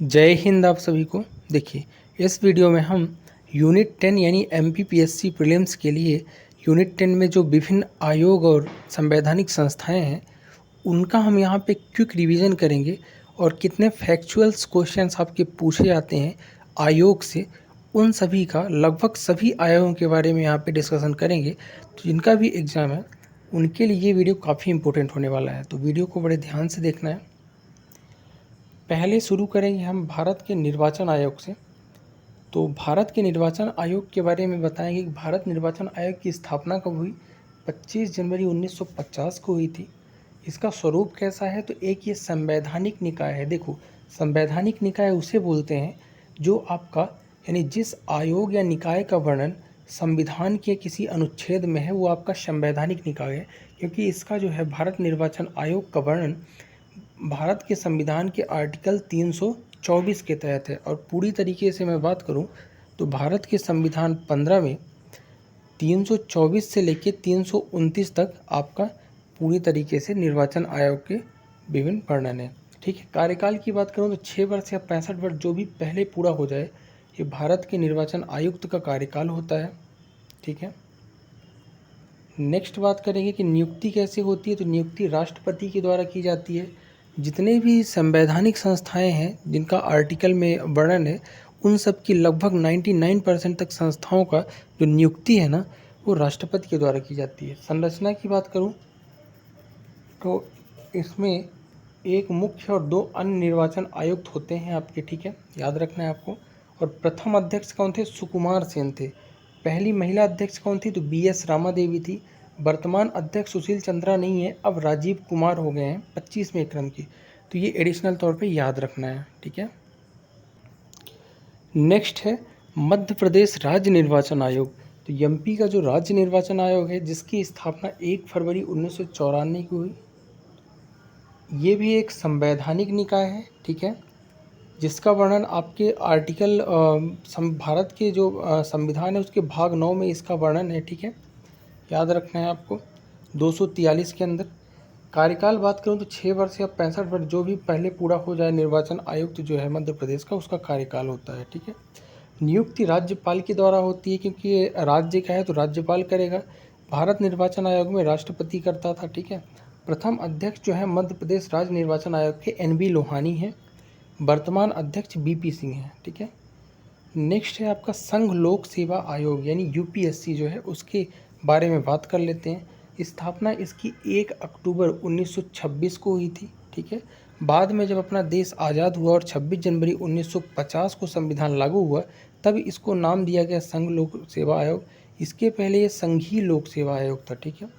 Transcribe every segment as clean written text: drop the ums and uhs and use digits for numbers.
जय हिंद आप सभी को। देखिए, इस वीडियो में हम यूनिट 10 यानी एमपीपीएससी प्रीलिम्स के लिए यूनिट 10 में जो विभिन्न आयोग और संवैधानिक संस्थाएं हैं उनका हम यहाँ पे क्विक रिवीजन करेंगे और कितने फैक्चुअल्स क्वेश्चंस आपके पूछे जाते हैं आयोग से, उन सभी का लगभग सभी आयोगों के बारे में यहाँ पे डिस्कशन करेंगे। तो जिनका भी एग्ज़ाम है उनके लिए ये वीडियो काफ़ी इंपॉर्टेंट होने वाला है, तो वीडियो को बड़े ध्यान से देखना है। पहले शुरू करेंगे हम भारत के निर्वाचन आयोग से। तो भारत के निर्वाचन आयोग के बारे में बताएंगे कि भारत निर्वाचन आयोग की स्थापना कब हुई। 25 जनवरी 1950 को हुई थी। इसका स्वरूप कैसा है, तो एक ये संवैधानिक निकाय है। देखो, संवैधानिक निकाय उसे बोलते हैं जो आपका यानी जिस आयोग या निकाय का वर्णन संविधान के किसी अनुच्छेद में है वो आपका संवैधानिक निकाय है, क्योंकि इसका जो है भारत निर्वाचन आयोग का वर्णन भारत के संविधान के आर्टिकल 324 के तहत है। और पूरी तरीके से मैं बात करूं तो भारत के संविधान 15 में 324 से लेकर 329 तक आपका पूरी तरीके से निर्वाचन आयोग के विभिन्न वर्णन है। ठीक है, कार्यकाल की बात करूं तो 6 वर्ष या 65 वर्ष जो भी पहले पूरा हो जाए, ये भारत के निर्वाचन आयुक्त का कार्यकाल होता है। ठीक है, नेक्स्ट बात करेंगे कि नियुक्ति कैसे होती है। तो नियुक्ति राष्ट्रपति के द्वारा की जाती है। जितने भी संवैधानिक संस्थाएं हैं जिनका आर्टिकल में वर्णन है, उन सब की लगभग 99% तक संस्थाओं का जो नियुक्ति है ना, वो राष्ट्रपति के द्वारा की जाती है। संरचना की बात करूं तो इसमें एक मुख्य और 2 अन्य निर्वाचन आयुक्त होते हैं आपके। ठीक है, याद रखना है आपको। और प्रथम अध्यक्ष कौन थे? सुकुमार सेन थे। पहली महिला अध्यक्ष कौन थी? तो BS रामा देवी थी। वर्तमान अध्यक्ष सुशील चंद्रा नहीं है, अब राजीव कुमार हो गए हैं 25वें क्रम की। तो ये एडिशनल तौर पे याद रखना है। ठीक है, नेक्स्ट है मध्य प्रदेश राज्य निर्वाचन आयोग। तो MP का जो राज्य निर्वाचन आयोग है, जिसकी स्थापना 1 फरवरी 1994 को हुई, ये भी एक संवैधानिक निकाय है। ठीक है, जिसका वर्णन आपके आर्टिकल भारत के जो संविधान है उसके भाग 9 में इसका वर्णन है। ठीक है, याद रखना है आपको 243 के अंदर। कार्यकाल बात करूं तो 6 वर्ष या 65 वर्ष जो भी पहले पूरा हो जाए निर्वाचन आयुक्त जो है मध्य प्रदेश का, उसका कार्यकाल होता है। ठीक है, नियुक्ति राज्यपाल के द्वारा होती है, क्योंकि ये राज्य का है तो राज्यपाल करेगा। भारत निर्वाचन आयोग में राष्ट्रपति करता था। ठीक है, प्रथम अध्यक्ष जो है मध्य प्रदेश राज्य निर्वाचन आयोग के NB लोहानी हैं। वर्तमान अध्यक्ष BP सिंह हैं। ठीक है, नेक्स्ट है आपका संघ लोक सेवा आयोग यानी UPSC जो है, उसके बारे में बात कर लेते हैं। स्थापना इसकी 1 अक्टूबर 1926 को हुई थी। ठीक है, बाद में जब अपना देश आज़ाद हुआ और 26 जनवरी 1950 को संविधान लागू हुआ, तब इसको नाम दिया गया संघ लोक सेवा आयोग। इसके पहले ये संघीय लोक सेवा आयोग था। ठीक है,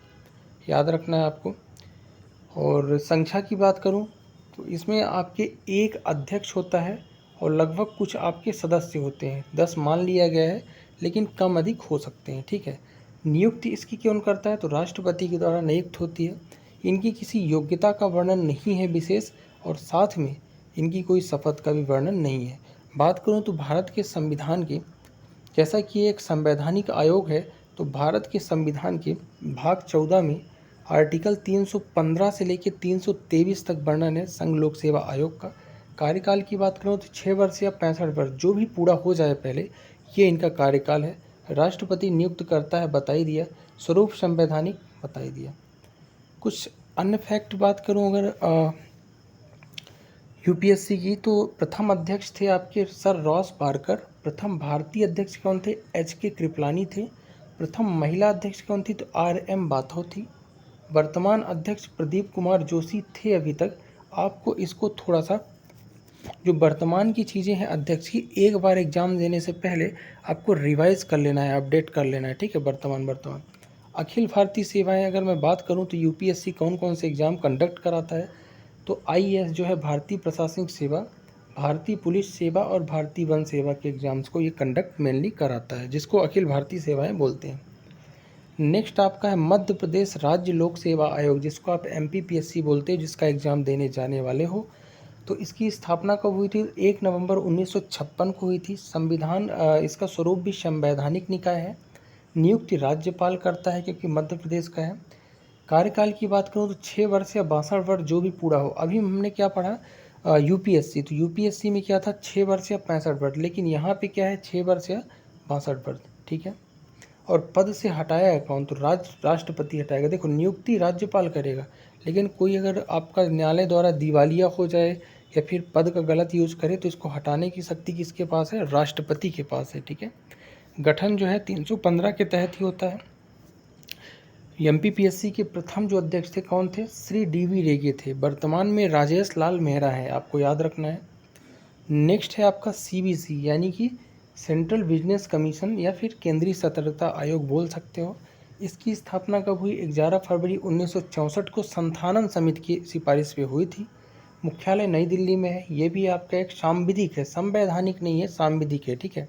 याद रखना है आपको। और संख्या की बात करूं तो इसमें आपके एक अध्यक्ष होता है और लगभग कुछ आपके सदस्य होते हैं। 10 मान लिया गया है, लेकिन कम अधिक हो सकते हैं। ठीक है, नियुक्ति इसकी कौन करता है? तो राष्ट्रपति के द्वारा नियुक्त होती है। इनकी किसी योग्यता का वर्णन नहीं है विशेष, और साथ में इनकी कोई शपथ का भी वर्णन नहीं है। बात करूं तो भारत के संविधान के, जैसा कि एक संवैधानिक आयोग है, तो भारत के संविधान के भाग 14 में आर्टिकल 315 से लेकर 323 तक वर्णन है संघ लोक सेवा आयोग का। कार्यकाल की बात करूं तो 6 वर्ष या 65 वर्ष जो भी पूरा हो जाए पहले, ये इनका कार्यकाल है। राष्ट्रपति नियुक्त करता है, बता ही दिया। स्वरूप संवैधानिक, बता ही दिया। कुछ अन्य फैक्ट बात करूं अगर UPSC की, तो प्रथम अध्यक्ष थे आपके सर रॉस बारकर। प्रथम भारतीय अध्यक्ष कौन थे? HK कृपलानी थे। प्रथम महिला अध्यक्ष कौन थी? तो RM बाथो थी। वर्तमान अध्यक्ष प्रदीप कुमार जोशी थे अभी तक। आपको इसको थोड़ा सा जो वर्तमान की चीज़ें हैं अध्यक्ष की, एक बार एग्जाम देने से पहले आपको रिवाइज कर लेना है, अपडेट कर लेना है। ठीक है, वर्तमान अखिल भारतीय सेवाएं अगर मैं बात करूं तो UPSC कौन कौन से एग्ज़ाम कंडक्ट कराता है? तो IAS जो है भारतीय प्रशासनिक सेवा, भारतीय पुलिस सेवा और भारतीय वन सेवा के एग्ज़ाम्स को ये कंडक्ट मेनली कराता है, जिसको अखिल भारतीय सेवाएं बोलते हैं। नेक्स्ट आपका है मध्य प्रदेश राज्य लोक सेवा आयोग, जिसको आप MPPSC बोलते हैं, जिसका एग्ज़ाम देने जाने वाले हो। तो इसकी स्थापना कब हुई थी? 1 नवंबर 1956 को हुई थी। संविधान इसका स्वरूप भी संवैधानिक निकाय है। नियुक्ति राज्यपाल करता है, क्योंकि मध्य प्रदेश का है। कार्यकाल की बात करूँ तो 6 वर्ष या 62 वर्ष जो भी पूरा हो। अभी हमने क्या पढ़ा? यूपीएससी, तो यूपीएससी में क्या था 6 वर्ष या 65 वर्ष, लेकिन यहाँ पे क्या है 6 वर्ष या 62 वर्ष, ठीक है। और पद से हटाया है कौन, तो राष्ट्रपति हटाएगा। देखो नियुक्ति राज्यपाल करेगा, लेकिन कोई अगर आपका न्यायालय द्वारा दिवालिया हो जाए या फिर पद का गलत यूज करे तो इसको हटाने की शक्ति किसके पास है, राष्ट्रपति के पास है, ठीक है। गठन जो है 315 के तहत ही होता है। एमपीपीएससी के प्रथम जो अध्यक्ष थे कौन थे, श्री डी.वी. रेगे थे। वर्तमान में राजेश लाल मेहरा है, आपको याद रखना है। नेक्स्ट है आपका सीबीसी यानी कि सेंट्रल बिजनेस कमीशन या फिर केंद्रीय सतर्कता आयोग बोल सकते हो। इसकी स्थापना कब हुई, 11 फरवरी 1964 को संथानम समिति की सिफारिश पे हुई थी। मुख्यालय नई दिल्ली में है। ये भी आपका एक सांविधिक है, संवैधानिक नहीं है, सांविधिक है, ठीक है।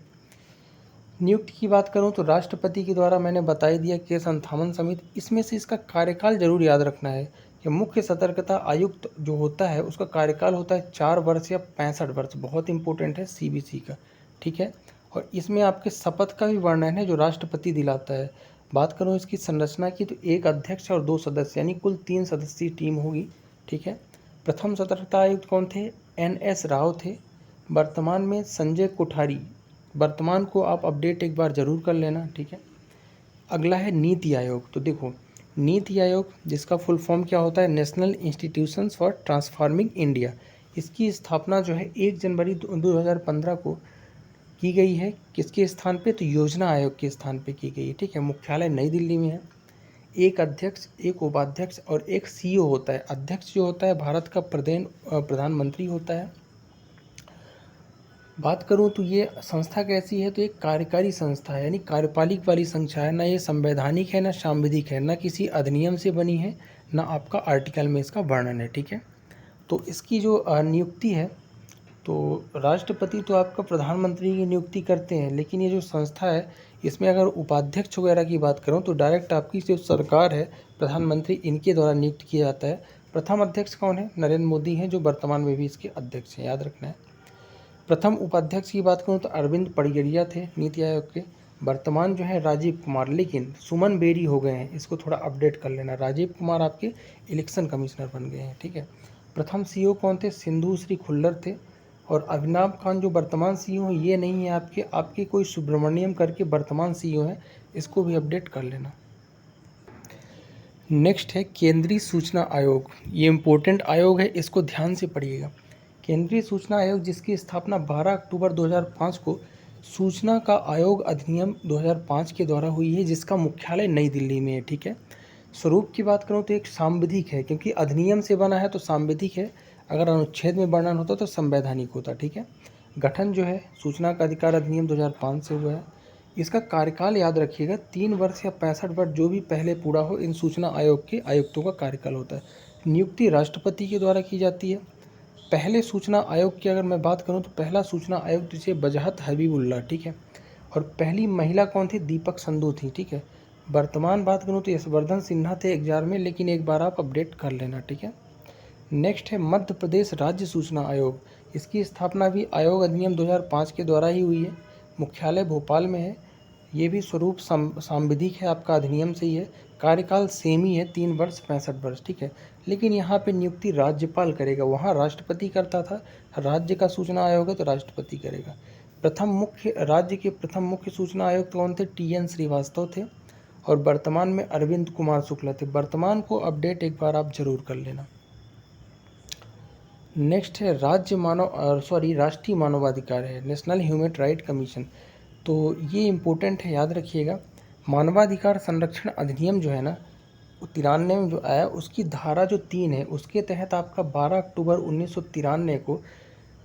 नियुक्ति की बात करूं तो राष्ट्रपति के द्वारा मैंने बता ही दिया कि संथानम समिति, इसमें से इसका कार्यकाल जरूर याद रखना है कि मुख्य सतर्कता आयुक्त जो होता है उसका कार्यकाल होता है 4 वर्ष या 65 वर्ष, बहुत इंपॉर्टेंट है सीबीसी का, ठीक है। और इसमें आपके शपथ का भी वर्णन है जो राष्ट्रपति दिलाता है। बात करूँ इसकी संरचना की तो एक अध्यक्ष और 2 सदस्य यानी कुल 3 सदस्यीय टीम होगी, ठीक है। प्रथम सतर्कता आयुक्त कौन थे, NS राव थे। वर्तमान में संजय कोठारी, वर्तमान को आप अपडेट एक बार जरूर कर लेना, ठीक है। अगला है नीति आयोग। तो देखो नीति आयोग जिसका फुल फॉर्म क्या होता है, national institutions for transforming India. इसकी स्थापना जो है 1 जनवरी 2015 को की गई है। किसके स्थान पे, तो योजना आयोग के स्थान पे की गई है, ठीक है। मुख्यालय नई दिल्ली में है। एक अध्यक्ष, एक उपाध्यक्ष और एक CEO होता है। अध्यक्ष जो होता है भारत का प्रधानमंत्री होता है। बात करूं तो ये संस्था कैसी है, तो एक कार्यकारी संस्था है यानी कार्यपालिक वाली संस्था है। ना ये संवैधानिक है, ना सांविधिक है, ना किसी अधिनियम से बनी है, ना आपका आर्टिकल में इसका वर्णन है, ठीक है। तो इसकी जो नियुक्ति है, तो राष्ट्रपति तो आपका प्रधानमंत्री की नियुक्ति करते हैं, लेकिन ये जो संस्था है इसमें अगर उपाध्यक्ष वगैरह की बात करूं तो डायरेक्ट आपकी जो सरकार है, प्रधानमंत्री, इनके द्वारा नियुक्त किया जाता है। प्रथम अध्यक्ष कौन है, नरेंद्र मोदी हैं, जो वर्तमान में भी इसके अध्यक्ष हैं, याद रखना है। प्रथम उपाध्यक्ष की बात करूं तो अरविंद पड़गरिया थे नीति आयोग के। वर्तमान जो है राजीव कुमार, लेकिन सुमन बेरी हो गए हैं, इसको थोड़ा अपडेट कर लेना। राजीव कुमार आपके इलेक्शन कमिश्नर बन गए हैं, ठीक है। प्रथम CEO कौन थे, सिंधु श्री खुल्लर थे। और अभिनव खान जो वर्तमान CEO हैं ये नहीं है आपके कोई सुब्रमण्यम करके वर्तमान CEO हैं, इसको भी अपडेट कर लेना। नेक्स्ट है केंद्रीय सूचना आयोग। ये इम्पोर्टेंट आयोग है, इसको ध्यान से पढ़िएगा। केंद्रीय सूचना आयोग जिसकी स्थापना 12 अक्टूबर 2005 को सूचना का आयोग अधिनियम 2005 के द्वारा हुई है, जिसका मुख्यालय नई दिल्ली में है, ठीक है। स्वरूप की बात करूं तो एक सांविधिक है, क्योंकि अधिनियम से बना है तो सांविधिक है। अगर अनुच्छेद में वर्णन होता तो संवैधानिक होता, ठीक है। गठन जो है सूचना का अधिकार अधिनियम 2005 से हुआ है। इसका कार्यकाल याद रखिएगा 3 वर्ष या 65 वर्ष, जो भी पहले पूरा हो, इन सूचना आयोग के आयुक्तों का कार्यकाल होता है। नियुक्ति राष्ट्रपति के द्वारा की जाती है। पहले सूचना आयोग की अगर मैं बात करूं तो पहला सूचना आयुक्त जिसे बजहत हबीबुल्ला, ठीक है। और पहली महिला कौन थी, दीपक संधू थी, ठीक है। वर्तमान बात करूं तो यशवर्धन सिन्हा थे एग्जाम में, लेकिन एक बार आप अपडेट कर लेना, ठीक है। नेक्स्ट है मध्य प्रदेश राज्य सूचना आयोग। इसकी स्थापना भी आयोग अधिनियम 2005 के द्वारा ही हुई है। मुख्यालय भोपाल में है। ये भी स्वरूप सांविधिक है, आपका अधिनियम से ही है। कार्यकाल सेम ही है, 3 वर्ष 65 वर्ष, ठीक है। लेकिन यहाँ पे नियुक्ति राज्यपाल करेगा, वहाँ राष्ट्रपति करता था। राज्य का सूचना आयोग है तो राष्ट्रपति करेगा। राज्य के प्रथम मुख्य सूचना आयुक्त कौन थे, TN श्रीवास्तव थे। और वर्तमान में अरविंद कुमार शुक्ला थे। वर्तमान को अपडेट एक बार आप जरूर कर लेना। नेक्स्ट है राष्ट्रीय मानवाधिकार है, नेशनल ह्यूमन राइट कमीशन। तो ये इम्पोर्टेंट है, याद रखिएगा। मानवाधिकार संरक्षण अधिनियम जो है ना, 93 में जो आया, उसकी धारा जो 3 है उसके तहत आपका 12 अक्टूबर 1993 को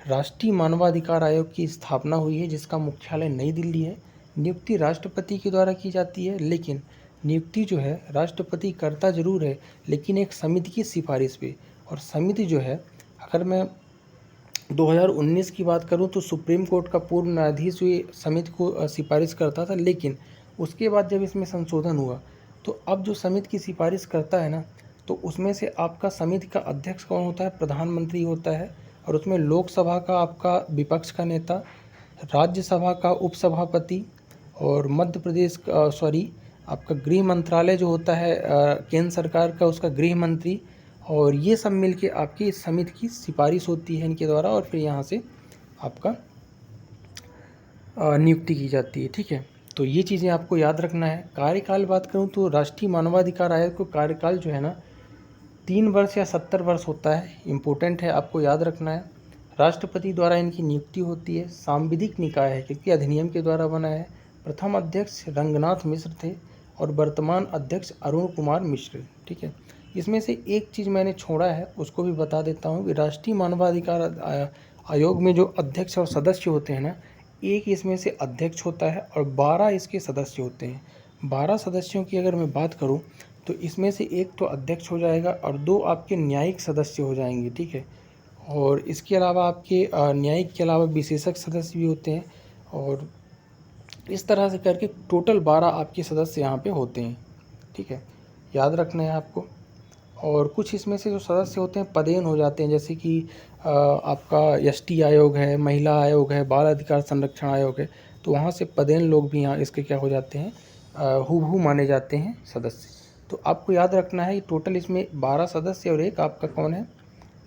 राष्ट्रीय मानवाधिकार आयोग की स्थापना हुई है, जिसका मुख्यालय नई दिल्ली है। नियुक्ति राष्ट्रपति के द्वारा की जाती है, लेकिन नियुक्ति जो है राष्ट्रपति करता जरूर है, लेकिन एक समिति की सिफारिश पे। और समिति जो है, अगर मैं 2019 की बात करूं तो सुप्रीम कोर्ट का पूर्व न्यायाधीश हुई समिति को सिफारिश करता था, लेकिन उसके बाद जब इसमें संशोधन हुआ तो अब जो समिति की सिफारिश करता है ना, तो उसमें से आपका समिति का अध्यक्ष कौन होता है, प्रधानमंत्री होता है। और उसमें लोकसभा का आपका विपक्ष का नेता, राज्यसभा का उपसभापति, और मध्य प्रदेश आपका गृह मंत्रालय जो होता है केंद्र सरकार का, उसका गृह मंत्री, और ये सब मिल के आपकी इस समिति की सिफारिश होती है इनके द्वारा, और फिर यहाँ से आपका नियुक्ति की जाती है। ठीक है, तो ये चीज़ें आपको याद रखना है। कार्यकाल बात करूँ तो राष्ट्रीय मानवाधिकार आयोग को कार्यकाल जो है ना 3 वर्ष या 70 वर्ष होता है। इम्पोर्टेंट है, आपको याद रखना है। राष्ट्रपति द्वारा इनकी नियुक्ति होती है। सांविधिक निकाय है क्योंकि अधिनियम के द्वारा बना है। प्रथम अध्यक्ष रंगनाथ मिश्र थे और वर्तमान अध्यक्ष अरुण कुमार मिश्र। ठीक है, इसमें से एक चीज़ मैंने छोड़ा है, उसको भी बता देता हूँ कि राष्ट्रीय मानवाधिकार आयोग में जो अध्यक्ष और सदस्य होते हैं ना, एक इसमें से अध्यक्ष होता है और 12 इसके सदस्य होते हैं। 12 सदस्यों की अगर मैं बात करूं तो इसमें से एक तो अध्यक्ष हो जाएगा और 2 आपके न्यायिक सदस्य हो जाएंगे। ठीक है, और इसके अलावा आपके न्यायिक के अलावा विशेषज्ञ सदस्य भी होते हैं, और इस तरह से करके टोटल 12 आपके सदस्य यहाँ पे होते हैं। ठीक है, याद रखना है आपको। और कुछ इसमें से जो सदस्य होते हैं पदेन हो जाते हैं, जैसे कि आपका एसटी आयोग है, महिला आयोग है, बाल अधिकार संरक्षण आयोग है, तो वहाँ से पदेन लोग भी यहाँ इसके क्या हो जाते हैं, हूबहू माने जाते हैं सदस्य। तो आपको याद रखना है कि टोटल इसमें 12 सदस्य और एक आपका कौन है,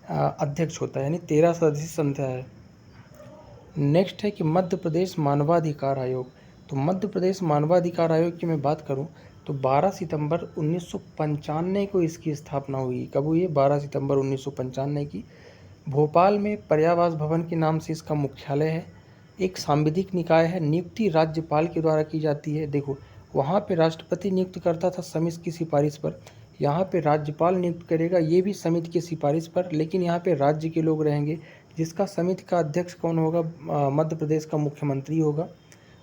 अध्यक्ष होता है, यानी 13 सदस्य संख्या है। नेक्स्ट है कि मध्य प्रदेश मानवाधिकार आयोग। तो मध्य प्रदेश मानवाधिकार आयोग की मैं बात करूं तो 12 सितंबर 1995 को इसकी स्थापना हुई। कब हुई है? 12 सितंबर 1995 की। भोपाल में पर्यावास भवन के नाम से इसका मुख्यालय है। एक सांविधिक निकाय है, नियुक्ति राज्यपाल के द्वारा की जाती है। देखो, वहाँ पे राष्ट्रपति नियुक्त करता था समिति की सिफारिश पर, यहाँ पे राज्यपाल नियुक्त करेगा, ये भी समिति की सिफारिश पर, लेकिन यहाँ पे राज्य के लोग रहेंगे। जिसका समिति का अध्यक्ष कौन होगा? मध्य प्रदेश का मुख्यमंत्री होगा,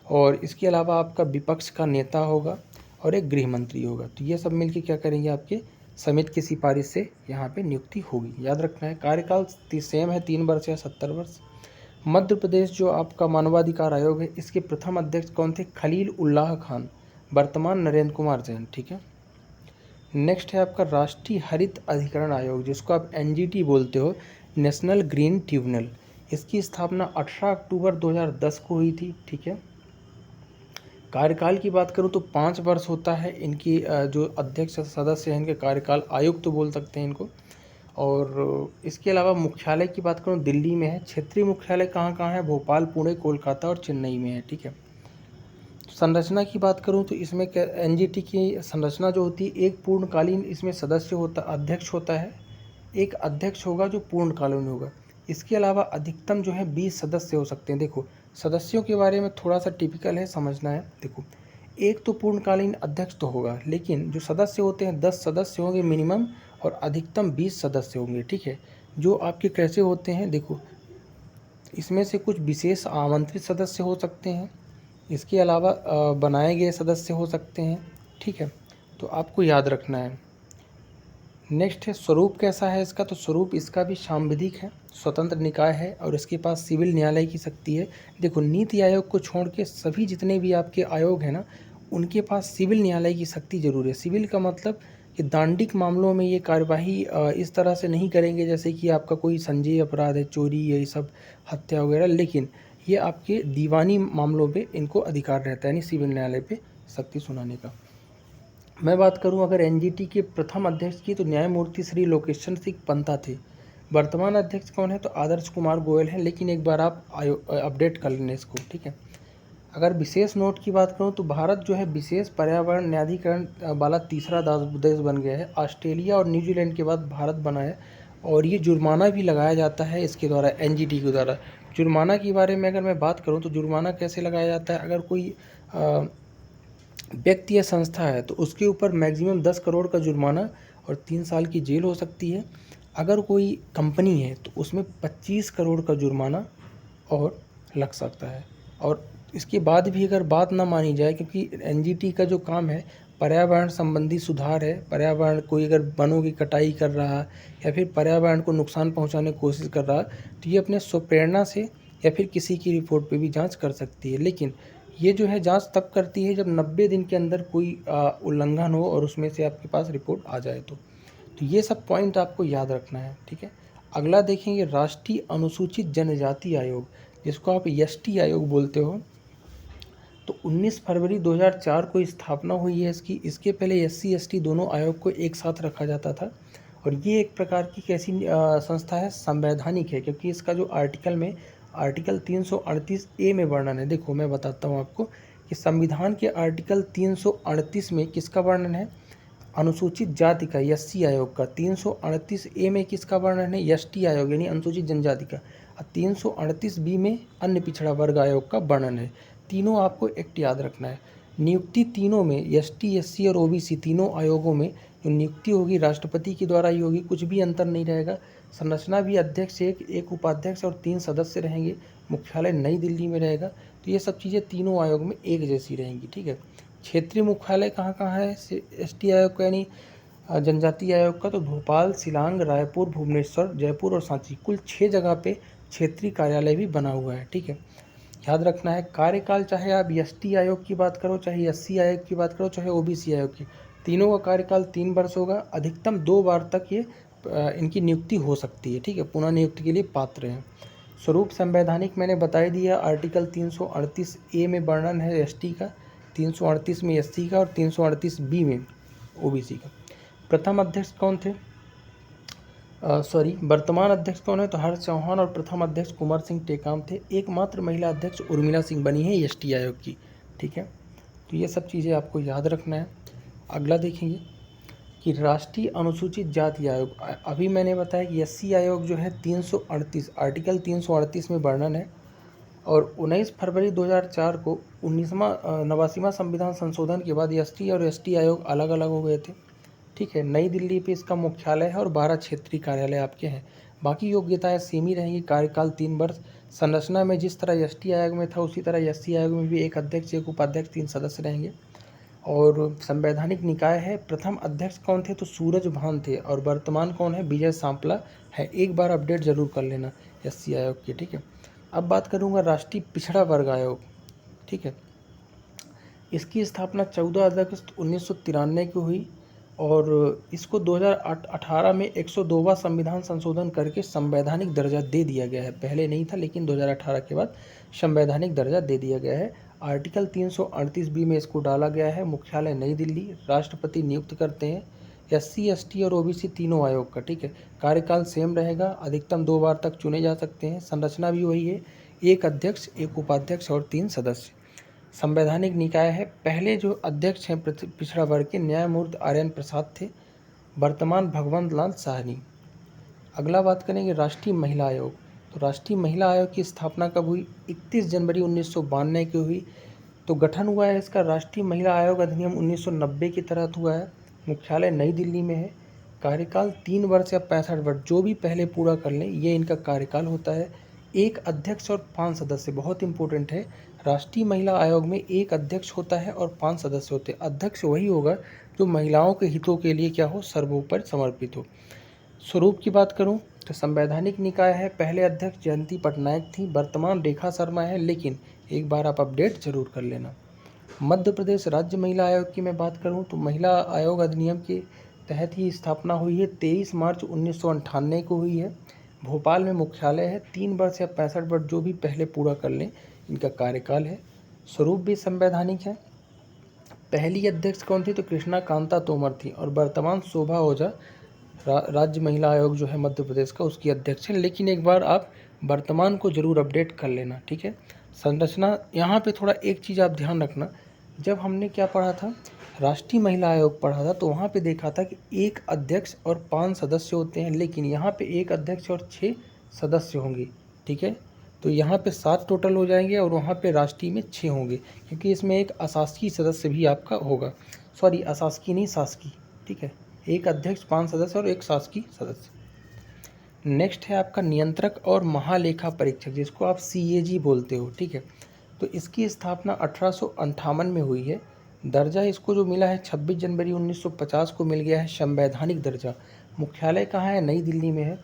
और इसके अलावा आपका विपक्ष का नेता होगा और एक गृह मंत्री होगा। तो ये सब मिलके क्या करेंगे, आपके समिति की सिफारिश से यहाँ पे नियुक्ति होगी। याद रखना है, कार्यकाल सेम है 3 वर्ष या 70 वर्ष। मध्य प्रदेश जो आपका मानवाधिकार आयोग है, इसके प्रथम अध्यक्ष कौन थे? खलील उल्लाह खान, वर्तमान नरेंद्र कुमार जैन। ठीक है, नेक्स्ट है आपका राष्ट्रीय हरित अधिकरण आयोग, जिसको आप एनजीटी बोलते हो, नेशनल ग्रीन ट्रिब्यूनल। इसकी स्थापना 18 अक्टूबर 2010 को हुई थी। ठीक है, कार्यकाल की बात करूँ तो 5 वर्ष होता है। इनकी जो अध्यक्ष सदस्य हैं इनके कार्यकाल, आयुक्त तो बोल सकते हैं इनको। और इसके अलावा मुख्यालय की बात करूँ दिल्ली में है। क्षेत्रीय मुख्यालय कहाँ कहाँ है? भोपाल, पुणे, कोलकाता और चेन्नई में है। ठीक है, संरचना की बात करूं तो इसमें एनजीटी की संरचना जो होती है, एक पूर्णकालीन इसमें सदस्य होता, अध्यक्ष होता है, एक अध्यक्ष होगा जो पूर्णकालीन होगा। इसके अलावा अधिकतम जो है 20 सदस्य हो सकते हैं। देखो, सदस्यों के बारे में थोड़ा सा टिपिकल है, समझना है। देखो, एक तो पूर्णकालीन अध्यक्ष तो होगा, लेकिन जो सदस्य होते हैं 10 सदस्य होंगे मिनिमम, और अधिकतम 20 सदस्य होंगे। ठीक है, जो आपके कैसे होते हैं, देखो, इसमें से कुछ विशेष आमंत्रित सदस्य हो सकते हैं, इसके अलावा बनाए गए सदस्य हो सकते हैं। ठीक है, तो आपको याद रखना है। नेक्स्ट है स्वरूप कैसा है इसका? तो स्वरूप इसका भी सांविधिक है, स्वतंत्र निकाय है, और इसके पास सिविल न्यायालय की शक्ति है। देखो, नीति आयोग को छोड़ के सभी जितने भी आपके आयोग हैं ना, उनके पास सिविल न्यायालय की शक्ति जरूर है। सिविल का मतलब कि दांडिक मामलों में ये कार्यवाही इस तरह से नहीं करेंगे जैसे कि आपका कोई संज्ञेय अपराध है, चोरी, ये सब, हत्या वगैरह, लेकिन ये आपके दीवानी मामलों पे इनको अधिकार रहता है, यानी सिविल न्यायालय पे शक्ति सुनाने का। मैं बात करूं अगर एनजीटी के प्रथम अध्यक्ष की, तो न्यायमूर्ति श्री लोकेशन सिंह पंता थे। वर्तमान अध्यक्ष कौन है? तो आदर्श कुमार गोयल हैं, लेकिन एक बार आप अपडेट कर लेना इसको। ठीक है, अगर विशेष नोट की बात करूं तो भारत जो है विशेष पर्यावरण न्यायाधिकरण वाला तीसरा देश बन गया है। ऑस्ट्रेलिया और न्यूजीलैंड के बाद भारत बना है, और ये जुर्माना भी लगाया जाता है इसके द्वारा, एनजीटी के द्वारा। जुर्माना के बारे में अगर मैं बात करूं तो जुर्माना कैसे लगाया जाता है? अगर कोई व्यक्ति या संस्था है तो उसके ऊपर मैक्सिमम 10 करोड़ का जुर्माना और 3 साल की जेल हो सकती है। अगर कोई कंपनी है तो उसमें 25 करोड़ का जुर्माना और लग सकता है। और इसके बाद भी अगर बात ना मानी जाए, क्योंकि एनजीटी का जो काम है पर्यावरण संबंधी सुधार है, पर्यावरण, कोई अगर वनों की कटाई कर रहा या फिर पर्यावरण को नुकसान पहुंचाने की कोशिश कर रहा, तो ये अपने स्वप्रेरणा से या फिर किसी की रिपोर्ट पे भी जांच कर सकती है। लेकिन ये जो है जांच तब करती है जब 90 दिन के अंदर कोई उल्लंघन हो और उसमें से आपके पास रिपोर्ट आ जाए तो ये सब पॉइंट आपको याद रखना है। ठीक है, अगला देखेंगे राष्ट्रीय अनुसूचित जनजाति आयोग, जिसको आप एसटी आयोग बोलते हो। तो 19 फरवरी 2004 को स्थापना हुई है इसकी। इसके पहले एससी एसटी दोनों आयोग को एक साथ रखा जाता था, और ये एक प्रकार की कैसी संस्था है, संवैधानिक है, क्योंकि इसका जो आर्टिकल 338 में वर्णन है। देखो मैं बताता हूँ आपको कि संविधान के आर्टिकल 338 में किसका वर्णन है, अनुसूचित जाति का, एससी आयोग का। 338 में किसका वर्णन है, एसटी आयोग यानी अनुसूचित जनजाति का। और 338 में अन्य पिछड़ा वर्ग आयोग का वर्णन है। तीनों आपको एक्ट याद रखना है। नियुक्ति तीनों में, एसटी, एससी और ओबीसी तीनों आयोगों में जो नियुक्ति होगी राष्ट्रपति के द्वारा ही होगी, कुछ भी अंतर नहीं रहेगा। संरचना भी अध्यक्ष एक उपाध्यक्ष और 3 सदस्य रहेंगे। मुख्यालय नई दिल्ली में रहेगा। तो ये सब चीज़ें तीनों आयोग में एक जैसी रहेंगी, ठीक है। क्षेत्रीय मुख्यालय कहाँ कहाँ है एसटी आयोग का यानी जनजातीय आयोग का, तो भोपाल, शिलांग, रायपुर, भुवनेश्वर, जयपुर और सांची, कुल 6 जगह पे क्षेत्रीय कार्यालय भी बना हुआ है, ठीक है। याद रखना है कार्यकाल, चाहे आप एसटी आयोग की बात करो, चाहे एससी आयोग की बात करो, चाहे ओबीसी आयोग की, तीनों का कार्यकाल 3 वर्ष होगा। अधिकतम 2 बार तक ये इनकी नियुक्ति हो सकती है, ठीक है, पुनः नियुक्ति के लिए पात्र हैं। स्वरूप संवैधानिक मैंने बता ही दिया, आर्टिकल 338 में वर्णन है एसटी का, 338 में एससी का और 338 में ओबीसी का। प्रथम अध्यक्ष कौन थे, वर्तमान अध्यक्ष कौन है, तो हर्ष चौहान, और प्रथम अध्यक्ष कुंवर सिंह टेकाम थे। एकमात्र महिला अध्यक्ष उर्मिला सिंह बनी है एसटी आयोग की, ठीक है। तो ये सब चीज़ें आपको याद रखना है। अगला देखेंगे कि राष्ट्रीय अनुसूचित जाति आयोग। अभी मैंने बताया कि एससी आयोग जो है 338 आर्टिकल 338 में वर्णन है, और 19 फरवरी 2004 को 89वां संविधान संशोधन के बाद एसटी और एसटी आयोग अलग अलग हो गए थे, ठीक है। नई दिल्ली पे इसका मुख्यालय है और 12 क्षेत्रीय कार्यालय आपके हैं। बाकी योग्यताएं सेम ही रहेंगी, कार्यकाल 3 वर्ष। संरचना में जिस तरह एसटी आयोग में था उसी तरह एससी आयोग में भी एक अध्यक्ष, एक उपाध्यक्ष, 3 सदस्य रहेंगे। और संवैधानिक निकाय है, प्रथम अध्यक्ष कौन थे, तो सूरज भान थे, और वर्तमान कौन है, विजय सांपला है। एक बार अपडेट जरूर कर लेना एससी आयोग की, ठीक है। अब बात करूँगा राष्ट्रीय पिछड़ा वर्ग आयोग, ठीक है। इसकी स्थापना 14 अगस्त 1993 को हुई, और इसको 2018 में 102वां संविधान संशोधन करके संवैधानिक दर्जा दे दिया गया है। पहले नहीं था, लेकिन 2018 के बाद संवैधानिक दर्जा दे दिया गया है। आर्टिकल 338 में इसको डाला गया है। मुख्यालय नई दिल्ली, राष्ट्रपति नियुक्त करते हैं। एससी, एसटी और ओबीसी तीनों आयोग का, ठीक है। कार्यकाल सेम रहेगा, अधिकतम 2 बार तक चुने जा सकते हैं। संरचना भी वही है, एक अध्यक्ष, एक उपाध्यक्ष और 3 सदस्य। संवैधानिक निकाय है, पहले जो अध्यक्ष हैं पिछड़ा वर्ग के न्यायमूर्ति आर्यन प्रसाद थे, वर्तमान भगवंत लाल साहनी। अगला बात करेंगे राष्ट्रीय महिला आयोग। तो राष्ट्रीय महिला आयोग की स्थापना कब हुई, 31 जनवरी 1992 की हुई। तो गठन हुआ है इसका राष्ट्रीय महिला आयोग अधिनियम 1990 के तहत हुआ है। मुख्यालय नई दिल्ली में है। कार्यकाल 3 वर्ष या 65 वर्ष, जो भी पहले पूरा कर लें, ये इनका कार्यकाल होता है। एक अध्यक्ष और 5 सदस्य, बहुत इंपॉर्टेंट है। राष्ट्रीय महिला आयोग में एक अध्यक्ष होता है और 5 सदस्य होते हैं। अध्यक्ष वही होगा जो महिलाओं के हितों के लिए क्या हो, सर्वोपरि समर्पित हो। स्वरूप की बात करूं तो संवैधानिक निकाय है, पहले अध्यक्ष जयंती पटनायक थी, वर्तमान रेखा शर्मा है, लेकिन एक बार आप अपडेट जरूर कर लेना। मध्य प्रदेश राज्य महिला आयोग की मैं बात करूं तो महिला आयोग अधिनियम के तहत ही स्थापना हुई है, 23 मार्च 1998 को हुई है। भोपाल में मुख्यालय है। 3 वर्ष या 65 वर्ष, जो भी पहले पूरा कर लें, इनका कार्यकाल है। स्वरूप भी संवैधानिक है। पहली अध्यक्ष कौन थी, तो कृष्णा कांता तोमर थी, और वर्तमान शोभा ओझा राज्य महिला आयोग जो है मध्य प्रदेश का, उसकी अध्यक्ष है। लेकिन एक बार आप वर्तमान को जरूर अपडेट कर लेना, ठीक है। संरचना, यहाँ पे थोड़ा एक चीज़ आप ध्यान रखना, जब हमने क्या पढ़ा था, राष्ट्रीय महिला आयोग पढ़ा था, तो वहाँ पे देखा था कि एक अध्यक्ष और 5 सदस्य होते हैं, लेकिन यहाँ पे एक अध्यक्ष और 6 सदस्य होंगे, ठीक है। तो यहाँ पे 7 टोटल हो जाएंगे, और वहाँ पे राष्ट्रीय में 6 होंगे, क्योंकि इसमें एक अशासकीय सदस्य भी आपका होगा। सॉरी, अशासकीय नहीं, शासकीय, ठीक है। एक अध्यक्ष, 5 सदस्य और एक शासकीय सदस्य। नेक्स्ट है आपका नियंत्रक और महालेखा परीक्षक, जिसको आप CAG बोलते हो, ठीक है। तो इसकी स्थापना 1858 में हुई है। दर्जा इसको जो मिला है 26 जनवरी 1950 को मिल गया है संवैधानिक दर्जा। मुख्यालय कहाँ है, नई दिल्ली में है।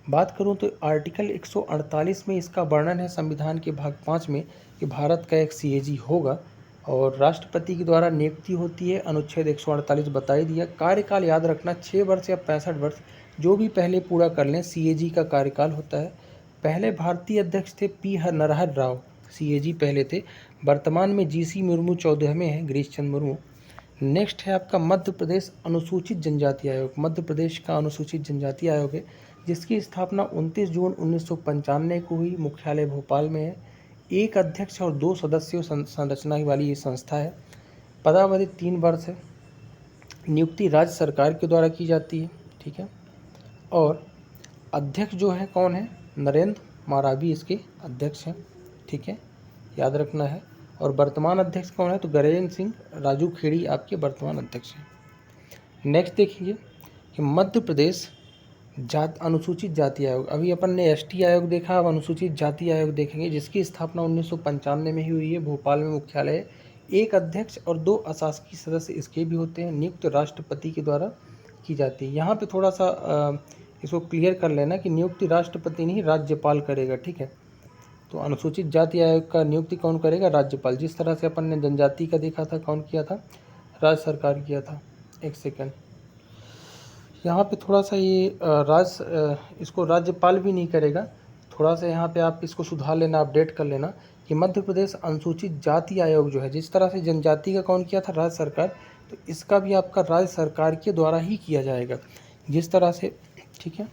बात करूँ तो आर्टिकल 148 में इसका वर्णन है संविधान के भाग 5 में कि भारत का एक CAG होगा, और राष्ट्रपति के द्वारा नियुक्ति होती है। अनुच्छेद 148 बता ही दिया। कार्यकाल याद रखना, 6 वर्ष या 65 वर्ष, जो भी पहले पूरा कर लें, CAG का कार्यकाल होता है। पहले भारतीय अध्यक्ष थे P नरहर राव, CAG पहले थे। वर्तमान में GC मुर्मू 14वें हैं, गिरीश चंद्र मुर्मू। नेक्स्ट है आपका मध्य प्रदेश अनुसूचित जनजाति आयोग। मध्य प्रदेश का अनुसूचित जनजाति आयोग है, जिसकी स्थापना 29 जून 1995 को हुई। मुख्यालय भोपाल में है। एक अध्यक्ष और 2 सदस्यों संरचना वाली ये संस्था है। पदावधि 3 वर्ष है। नियुक्ति राज्य सरकार के द्वारा की जाती है, ठीक है। और अध्यक्ष जो है कौन है? नरेंद्र मारावी इसके अध्यक्ष हैं, ठीक है, याद रखना है। और वर्तमान अध्यक्ष कौन है? तो गजेंद्र सिंह राजू खेड़ी आपके वर्तमान अध्यक्ष हैं। नेक्स्ट देखेंगे कि मध्य प्रदेश अनुसूचित जाति आयोग। अभी अपन ने एसटी आयोग देखा, अब अनुसूचित जाति आयोग देखेंगे, जिसकी स्थापना 1995 में ही हुई है। भोपाल में मुख्यालय है। एक अध्यक्ष और 2 अशासकीय सदस्य इसके भी होते हैं। नियुक्त राष्ट्रपति के द्वारा की जाती है। यहाँ पे थोड़ा सा इसको क्लियर कर लेना कि नियुक्ति राष्ट्रपति नहीं, राज्यपाल करेगा, ठीक है। तो अनुसूचित जाति आयोग का नियुक्ति कौन करेगा? राज्यपाल। जिस तरह से अपन ने जनजाति का देखा था, कौन किया था? राज्य सरकार किया था। एक सेकंड, यहाँ पे थोड़ा सा ये इसको राज्यपाल भी नहीं करेगा। थोड़ा सा यहाँ पे आप इसको सुधार लेना, अपडेट कर लेना कि मध्य प्रदेश अनुसूचित जाति आयोग जो है, जिस तरह से जनजाति का कौन किया था? राज्य सरकार, तो इसका भी आपका राज्य सरकार के द्वारा ही किया जाएगा, जिस तरह से, ठीक है।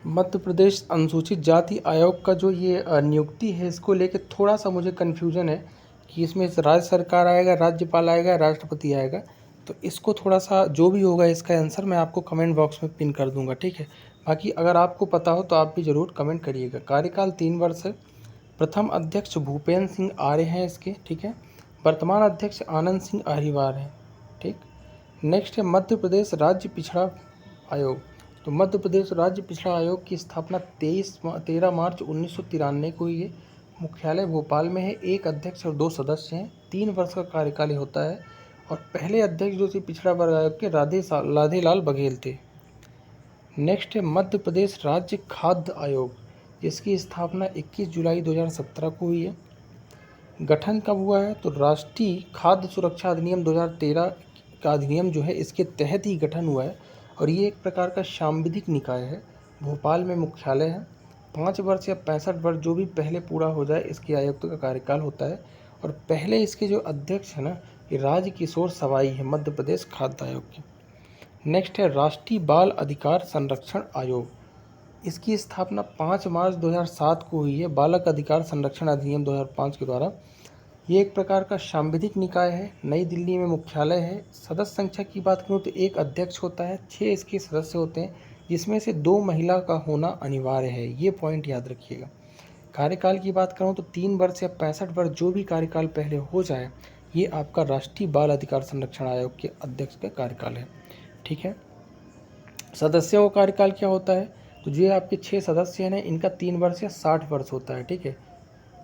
मध्य प्रदेश अनुसूचित जाति आयोग का जो ये नियुक्ति है, इसको लेके थोड़ा सा मुझे कन्फ्यूजन है कि इसमें राज्य सरकार आएगा, राज्यपाल आएगा, राष्ट्रपति आएगा। तो इसको थोड़ा सा, जो भी होगा इसका आंसर मैं आपको कमेंट बॉक्स में पिन कर दूंगा, ठीक है। बाकी अगर आपको पता हो तो आप भी ज़रूर कमेंट करिएगा। कार्यकाल 3 वर्ष है। प्रथम अध्यक्ष भूपेंद्र सिंह आर्य हैं इसके, ठीक है। वर्तमान अध्यक्ष आनंद सिंह अहिरवार हैं, ठीक। नेक्स्ट है मध्य प्रदेश राज्य पिछड़ा आयोग। तो मध्य प्रदेश राज्य पिछड़ा आयोग की स्थापना 13 मार्च 1993 को हुई है। मुख्यालय भोपाल में है। एक अध्यक्ष और 2 सदस्य हैं। 3 वर्ष का कार्यकाल होता है। और पहले अध्यक्ष जो थे पिछड़ा वर्ग आयोग के राधेलाल बघेल थे। नेक्स्ट है मध्य प्रदेश राज्य खाद्य आयोग, जिसकी स्थापना 21 जुलाई 2017 को हुई है। गठन कब हुआ है? तो राष्ट्रीय खाद्य सुरक्षा अधिनियम 2013 का अधिनियम जो है, इसके तहत ही गठन हुआ है। और ये एक प्रकार का सांविधिक निकाय है। भोपाल में मुख्यालय है। 5 वर्ष या 65 वर्ष जो भी पहले पूरा हो जाए, इसके आयुक्त का कार्यकाल होता है। और पहले इसके जो अध्यक्ष है ना, ये राजकिशोर सवाई है, मध्य प्रदेश खाद्य आयोग के। नेक्स्ट है राष्ट्रीय बाल अधिकार संरक्षण आयोग। इसकी स्थापना 5 मार्च 2007 को हुई है, बालक अधिकार संरक्षण अधिनियम 2005 के द्वारा। ये एक प्रकार का सांविधिक निकाय है। नई दिल्ली में मुख्यालय है। सदस्य संख्या की बात करूँ तो एक अध्यक्ष होता है, 6 इसके सदस्य होते हैं, जिसमें से 2 महिला का होना अनिवार्य है। ये पॉइंट याद रखिएगा। कार्यकाल की बात करूँ तो 3 वर्ष या 65 वर्ष जो भी कार्यकाल पहले हो जाए, ये आपका राष्ट्रीय बाल अधिकार संरक्षण आयोग के अध्यक्ष का कार्यकाल है, ठीक है। सदस्यों का कार्यकाल क्या होता है? तो जो आपके 6 सदस्य हैं, इनका 3 वर्ष या 60 वर्ष होता है, ठीक है।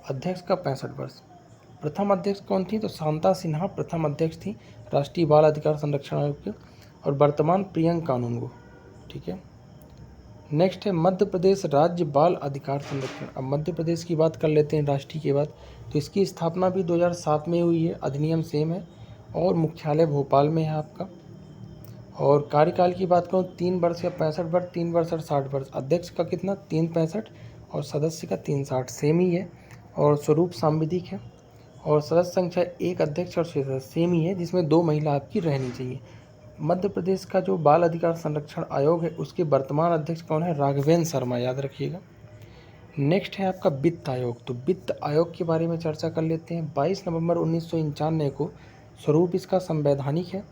अध्यक्ष का 65 वर्ष। प्रथम अध्यक्ष कौन थी? तो शांता सिन्हा प्रथम अध्यक्ष थी राष्ट्रीय बाल अधिकार संरक्षण आयोग के। और वर्तमान प्रियंका कानूनगो, ठीक है। नेक्स्ट है मध्य प्रदेश राज्य बाल अधिकार संरक्षण। अब मध्य प्रदेश की बात कर लेते हैं राष्ट्रीय के बाद। तो इसकी स्थापना भी 2007 में हुई है। अधिनियम सेम है और मुख्यालय भोपाल में है आपका। और कार्यकाल की बात करूँ 3 वर्ष या 65 वर्ष, 3 वर्ष और 60 वर्ष। अध्यक्ष का कितना? 365 और सदस्य का 360, सेम ही है। और स्वरूप सांविधिक है। और सदस्य संख्या एक अध्यक्ष और 6 सदस्य, सेम ही है, जिसमें 2 महिला आपकी रहनी चाहिए। मध्य प्रदेश का जो बाल अधिकार संरक्षण आयोग है, उसके वर्तमान अध्यक्ष कौन है? राघवेंद्र शर्मा, याद रखिएगा। नेक्स्ट है आपका वित्त आयोग। तो वित्त आयोग के बारे में चर्चा कर लेते हैं। 22 नवंबर 1995 को स्वरूप इसका संवैधानिक है।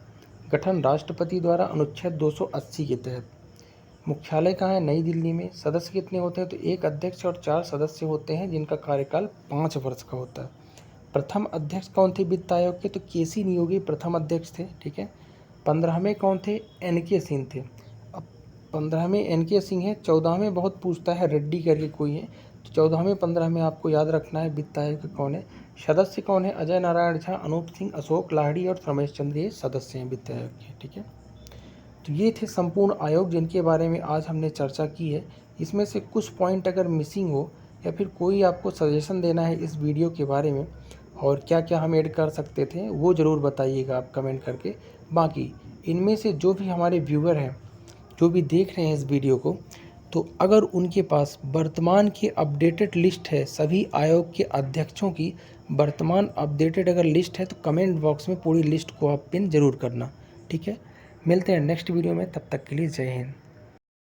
गठन राष्ट्रपति द्वारा अनुच्छेद 280 के तहत। मुख्यालय कहाँ है? नई दिल्ली में। सदस्य कितने होते हैं? तो एक अध्यक्ष और 4 सदस्य होते हैं, जिनका कार्यकाल 5 वर्ष का होता है। प्रथम अध्यक्ष कौन थे वित्त आयोग के? तो केसी नियोगी प्रथम अध्यक्ष थे, ठीक है। 15वें कौन थे? एन.के. सिंह थे। अब 15वें एन.के. सिंह है। 14वें बहुत पूछता है, रेड्डी करके कोई है। तो 14वें 15वें आपको याद रखना है वित्त आयोग का कौन है। सदस्य कौन है? अजय नारायण झा, अनूप सिंह, अशोक लाहिड़ी और रमेश चंद्र, ये सदस्य हैं वित्त आयोग के, ठीक है। तो ये थे संपूर्ण आयोग जिनके बारे में आज हमने चर्चा की है। इसमें से कुछ पॉइंट अगर मिसिंग हो या फिर कोई आपको सजेशन देना है इस वीडियो के बारे में और क्या क्या हम ऐड कर सकते थे, वो ज़रूर बताइएगा आप कमेंट करके। बाकी इनमें से जो भी हमारे व्यूअर हैं, जो भी देख रहे हैं इस वीडियो को, तो अगर उनके पास वर्तमान की अपडेटेड लिस्ट है, सभी आयोग के अध्यक्षों की वर्तमान अपडेटेड अगर लिस्ट है, तो कमेंट बॉक्स में पूरी लिस्ट को आप पिन ज़रूर करना। ठीक है, मिलते हैं नेक्स्ट वीडियो में, तब तक के लिए जय हिंद।